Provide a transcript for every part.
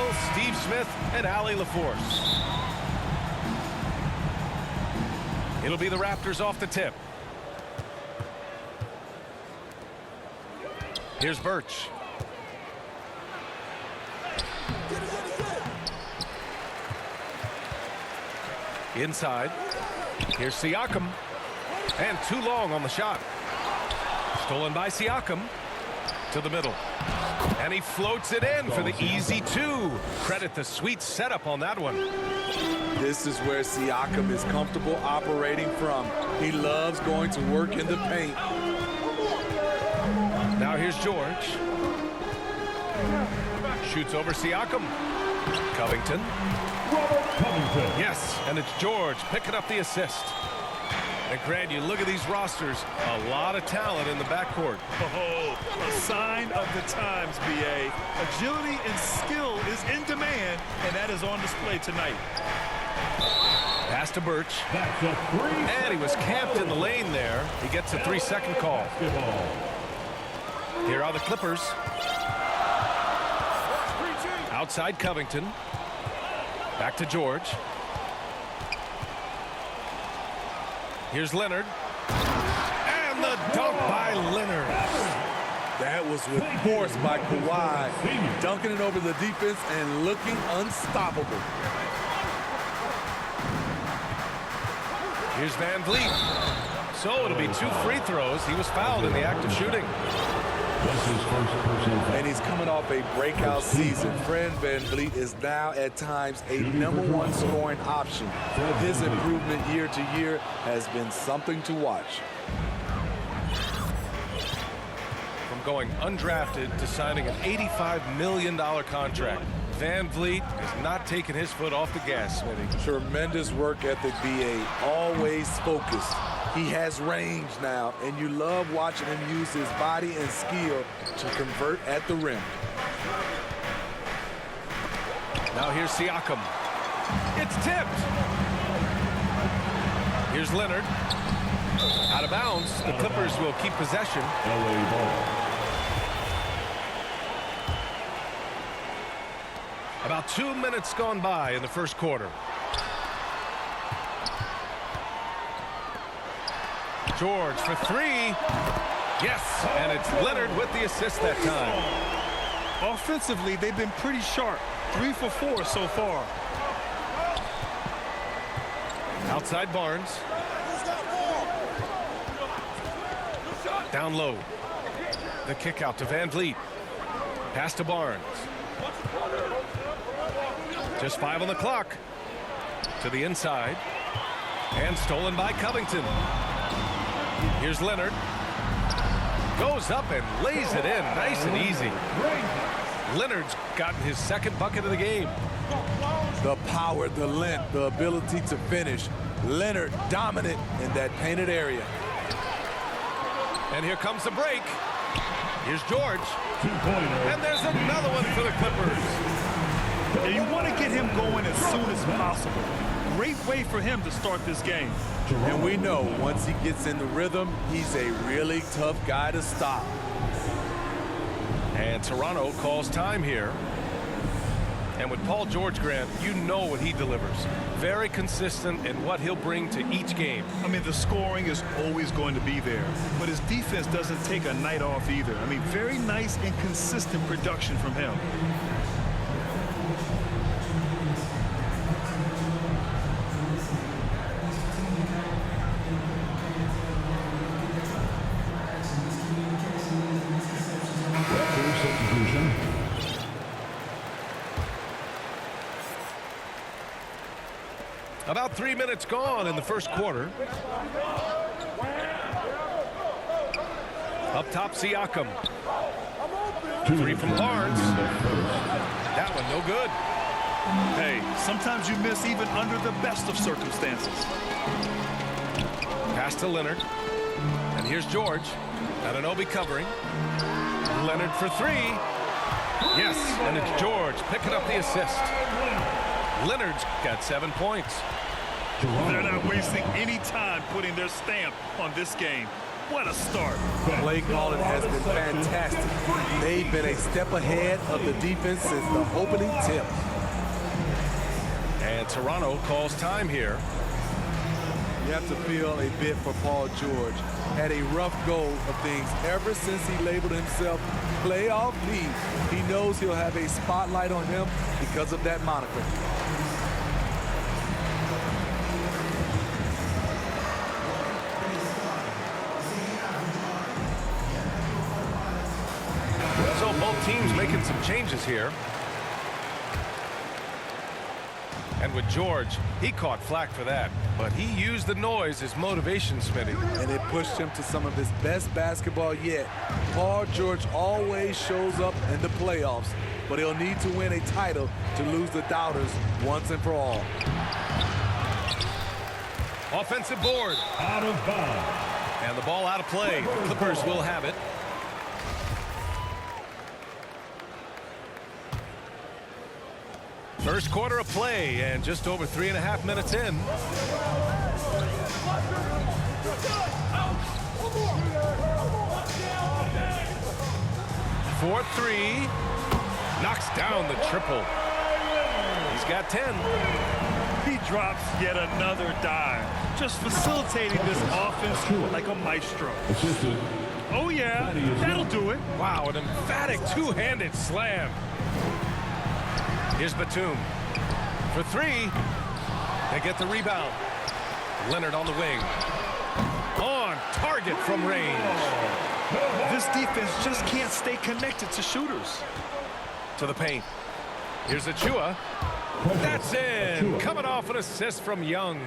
Beal, Steve Smith, and Allie LaForce. It'll be the Raptors off the tip. Here's Birch. Inside. Here's Siakam. And too long on the shot. Stolen by Siakam. To the middle. And he floats it in for the easy two. Credit the sweet setup on that one. This is where Siakam is comfortable operating from. He loves going to work in the paint. Now here's George. Shoots over Siakam. Covington. Yes, and it's George picking up the assist. And Grant, you look at these rosters, a lot of talent in the backcourt. Oh, a sign of the times, B.A. Agility and skill is in demand, and that is on display tonight. Pass to Birch. And he was camped in the lane there. He gets a 3-second call. Here are the Clippers. Outside Covington. Back to George. Here's Leonard. And the dunk by Leonard. That was with force by Kawhi. Dunking it over the defense and looking unstoppable. Here's Van Vliet. So it'll be 2 free throws. He was fouled in the act of shooting. And he's coming off a breakout season. Fred Van Vliet is now at times a #1 scoring option. His improvement year to year has been something to watch. From going undrafted to signing an $85 million contract, Van Vliet has not taken his foot off the gas, Smitty. Tremendous work ethic, B.A. Always focused. He has range now, and you love watching him use his body and skill to convert at the rim. Now here's Siakam. It's tipped. Here's Leonard. Out of bounds. The Clippers will keep possession. About 2 minutes gone by in the first quarter. George for 3. Yes, and it's Leonard with the assist that time. Offensively, they've been pretty sharp. 3 for 4 so far. Outside Barnes. Down low. The kick out to Van Vliet. Pass to Barnes. Just 5 on the clock. To the inside. And stolen by Covington. Here's Leonard. Goes up and lays it in nice and easy. Leonard's gotten his second bucket of the game. The power, the length, the ability to finish. Leonard dominant in that painted area. And here comes the break. Here's George. And there's another one for the Clippers. And you want to get him going as soon as possible. Great way for him to start this game. And we know once he gets in the rhythm, he's a really tough guy to stop. And Toronto calls time here. And with Paul George, Grant, you know what he delivers. Very consistent in what he'll bring to each game. I mean, the scoring is always going to be there. But his defense doesn't take a night off either. I mean, very nice and consistent production from him. About 3 minutes gone in the first quarter. Up top, Siakam. 3 from Barnes. That one no good. Hey, sometimes you miss even under the best of circumstances. Pass to Leonard. And here's George. Anunoby covering. Leonard for 3. Yes, and it's George picking up the assist. Leonard's got 7 points. They're not wasting any time putting their stamp on this game. What a start. Play calling has been fantastic. They've been a step ahead of the defense since the opening tip. And Toronto calls time here. You have to feel a bit for Paul George. Had a rough go of things ever since he labeled himself Playoff P. He knows he'll have a spotlight on him because of that moniker. So both teams making some changes here. And with George, he caught flack for that, but he used the noise as motivation, Smitty. And it pushed him to some of his best basketball yet. Paul George always shows up in the playoffs, but he'll need to win a title to lose the doubters once and for all. Offensive board. Out of bounds. And the ball out of play. The Clippers will have it. First quarter of play and just over 3.5 minutes in. 4-3. Knocks down the triple. He's got 10. He drops yet another dime, just facilitating this offense like a maestro. Assistant. Oh, yeah, that'll do it. Wow, an emphatic two-handed slam. Here's Batum for three. They get the rebound. Leonard on the wing. On target from range. This defense just can't stay connected to shooters. To the paint. Here's Achua. That's in. Coming off an assist from Young.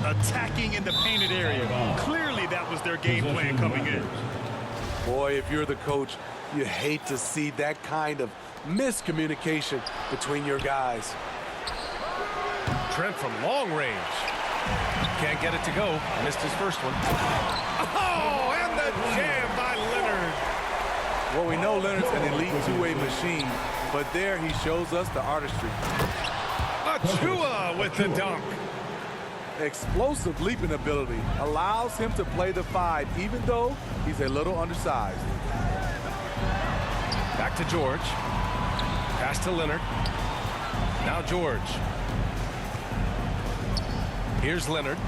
Attacking in the painted area. Clearly that was their game plan coming in. Boy, if you're the coach, you hate to see that kind of miscommunication between your guys. Trent from long range. Can't get it to go. Missed his first one. Oh, and the jam by Leonard. Well, we know Leonard's an elite two-way machine, but there he shows us the artistry. Achua with the dunk. Explosive leaping ability allows him to play the 5, even though he's a little undersized. Back to George. Pass to Leonard. Now George. Here's Leonard.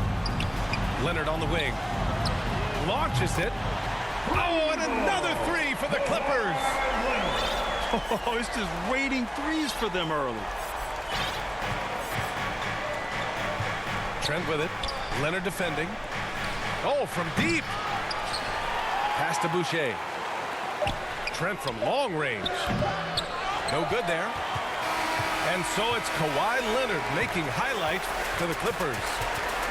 Leonard on the wing. Launches it. Oh, and another three for the Clippers. Oh, it's just raining threes for them early. Trent with it. Leonard defending. Oh, from deep. Pass to Boucher. Trent from long range. No good there. And so it's Kawhi Leonard making highlights for the Clippers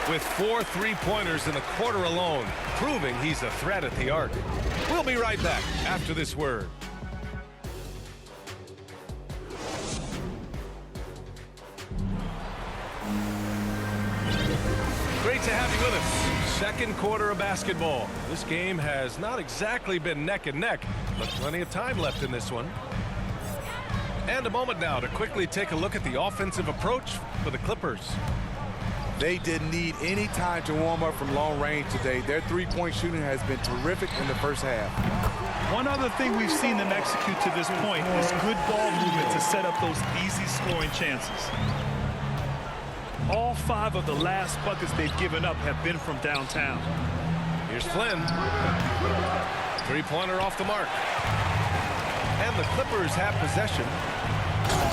with 4 3-pointers in the quarter alone, proving he's a threat at the arc. We'll be right back after this word. Great to have you with us. Second quarter of basketball. This game has not exactly been neck and neck, but plenty of time left in this one. And a moment now to quickly take a look at the offensive approach for the Clippers. They didn't need any time to warm up from long range today. Their three-point shooting has been terrific in the first half. One other thing we've seen them execute to this point is good ball movement to set up those easy scoring chances. All 5 of the last buckets they've given up have been from downtown. Here's Flynn. Three-pointer off the mark. And the Clippers have possession.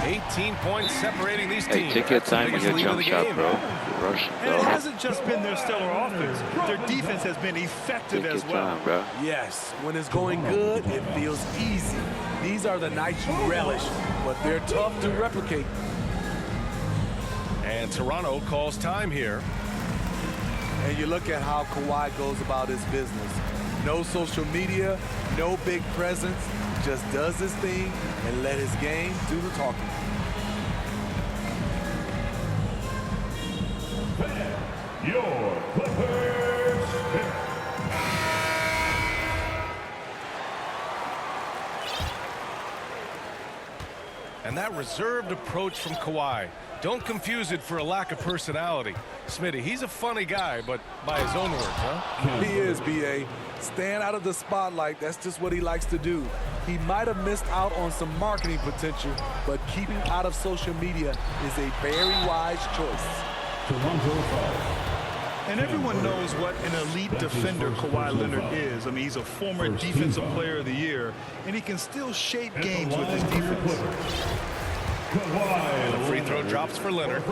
18 points separating these teams. Hey, take your time with your jump shot, bro. Rush, And it hasn't just been their stellar offense. Their defense has been effective take as your well. time, bro. Yes, when it's going good, it feels easy. These are the nights you relish, but they're tough to replicate. And Toronto calls time here. And you look at how Kawhi goes about his business. No social media, no big presence, just does his thing and let his game do the talking. Your Clippers. And that reserved approach from Kawhi. Don't confuse it for a lack of personality. Smitty, he's a funny guy, but by his own words, huh? He is, B.A. Stand out of the spotlight, that's just what he likes to do. He might have missed out on some marketing potential, but keeping out of social media is a very wise choice. And everyone knows what an elite defender Kawhi Leonard is. I mean, he's a former defensive player of the year, and he can still shape games with his defense. The free throw drops for Leonard.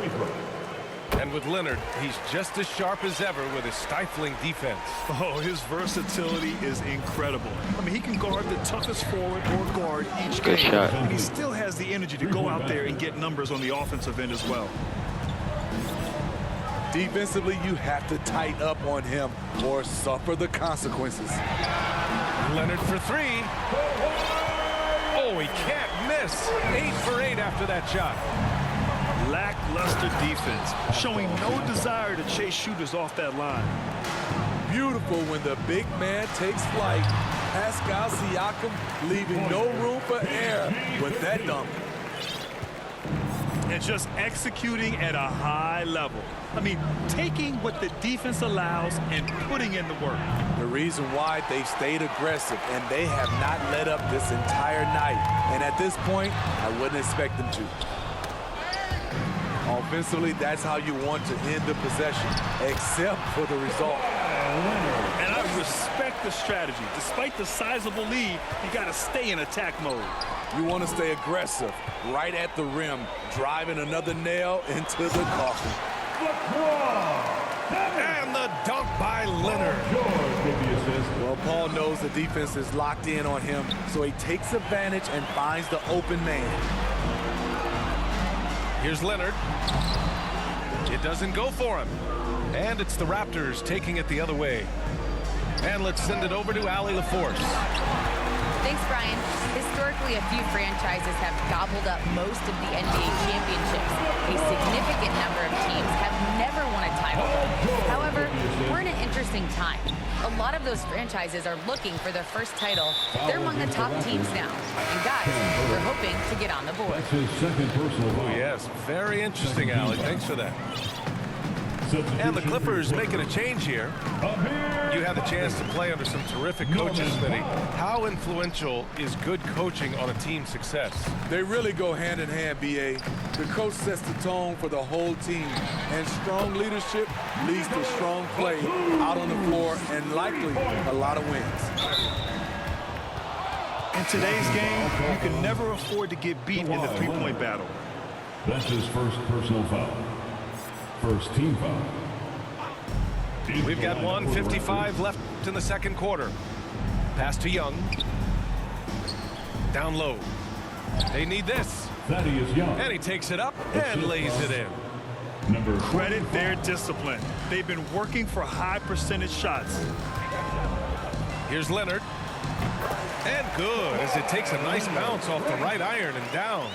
And with Leonard, he's just as sharp as ever with his stifling defense. Oh, his versatility is incredible. I mean, he can guard the toughest forward or guard each Good game. shot. And he still has the energy to go out there and get numbers on the offensive end as well. Defensively, you have to tighten up on him or suffer the consequences. Leonard for three. Oh, he can't miss. 8 for 8 after that shot. Lackluster defense, showing no desire to chase shooters off that line. Beautiful when the big man takes flight. Pascal Siakam leaving no room for error with that dunk. And just executing at a high level. I mean, taking what the defense allows and putting in the work. The reason why they've stayed aggressive and they have not let up this entire night. And at this point, I wouldn't expect them to. Offensively, that's how you want to end the possession, except for the result. And I respect the strategy. Despite the sizable lead, you got to stay in attack mode. You want to stay aggressive, right at the rim, driving another nail into the coffin. And the dunk by Leonard. Well, Paul knows the defense is locked in on him, so he takes advantage and finds the open man. Here's Leonard. It doesn't go for him. And it's the Raptors taking it the other way. And let's send it over to Allie LaForce. Thanks, Brian. Historically, a few franchises have gobbled up most of the NBA championships. A significant number of teams have never won a title. However, we're in an interesting time. A lot of those franchises are looking for their first title. They're among the top teams now. And guys, we're hoping to get on the board. Oh, yes. Very interesting, Allie. Thanks for that. And the Clippers making a change here. You had the chance to play under some terrific coaches, Smitty. How influential is good coaching on a team's success? They really go hand in hand, B.A. The coach sets the tone for the whole team, and strong leadership leads to strong play out on the floor and likely a lot of wins. In today's game, you can never afford to get beat in the three-point battle. That's his first personal foul. First team foul. We've got 1:55 left in the second quarter. Pass to Young. Down low. They need this. Thaddeus Young. And he takes it up and lays it in. Number Credit their discipline. They've been working for high percentage shots. Here's Leonard. And good as it takes a nice bounce off the right iron and down.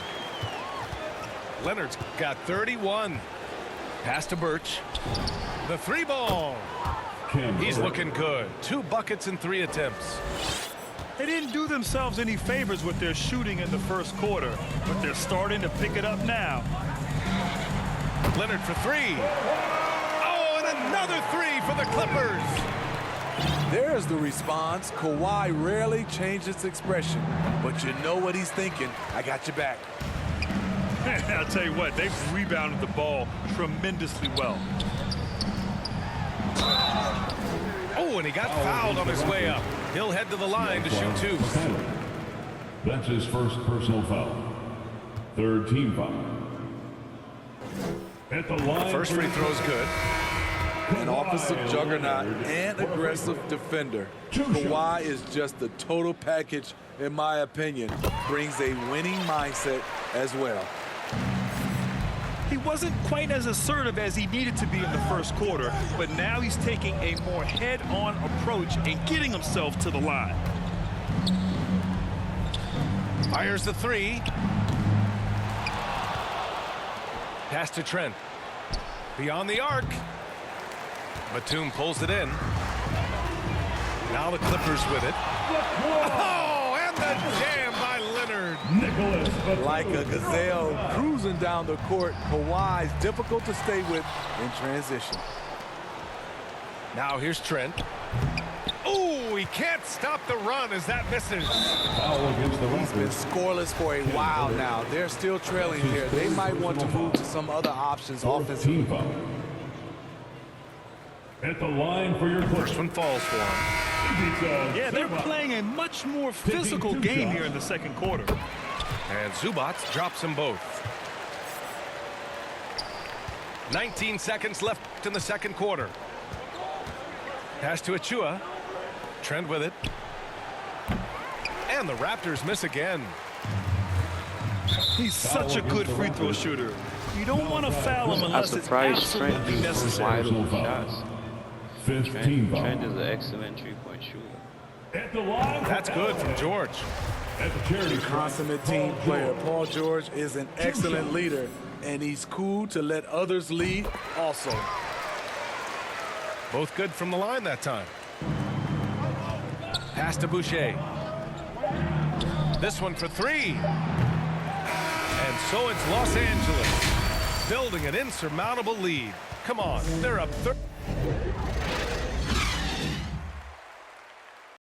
Leonard's got 31. Pass to Birch. The three ball. He's looking good. 2 buckets in 3 attempts. They didn't do themselves any favors with their shooting in the first quarter, but they're starting to pick it up now. Leonard for 3. Oh, and another 3 for the Clippers. There's the response. Kawhi rarely changes expression, but you know what he's thinking. I got your back. I'll tell you what, they've rebounded the ball tremendously well. Oh, and he got fouled on his way up. He'll head to the line to shoot 2. That's his first personal foul. Third team foul. At the line. First free throw's good. An offensive juggernaut and aggressive defender. Kawhi is just the total package, in my opinion. Brings a winning mindset as well. He wasn't quite as assertive as he needed to be in the first quarter, but now he's taking a more head-on approach and getting himself to the line. Fires the 3. Pass to Trent. Beyond the arc. Batum pulls it in. Now the Clippers with it. Oh, and the jam by Leonard. third. Like a gazelle cruising down the court, Kawhi's difficult to stay with in transition. Now here's Trent. Oh, he can't stop the run as that misses. He's been scoreless for a while now. They're still trailing here. They might want to move to some other options offensively. At the line for your First one falls for him. Yeah, they're playing a much more physical game here in the second quarter. And Zubac drops them both. 19 seconds left in the second quarter. Pass to Achua. Trent with it. And the Raptors miss again. He's such a good free throw shooter. You don't want to foul him unless it's absolutely Trent necessary. wide open shots. 15 foul. Trent is an excellent three-point shooter. At the line. That's good from George. At the charity Consummate team player. Paul George is an excellent leader, and he's cool to let others lead also. Both good from the line that time. Pass to Boucher. This one for three. And so it's Los Angeles building an insurmountable lead. Come on, they're up 30.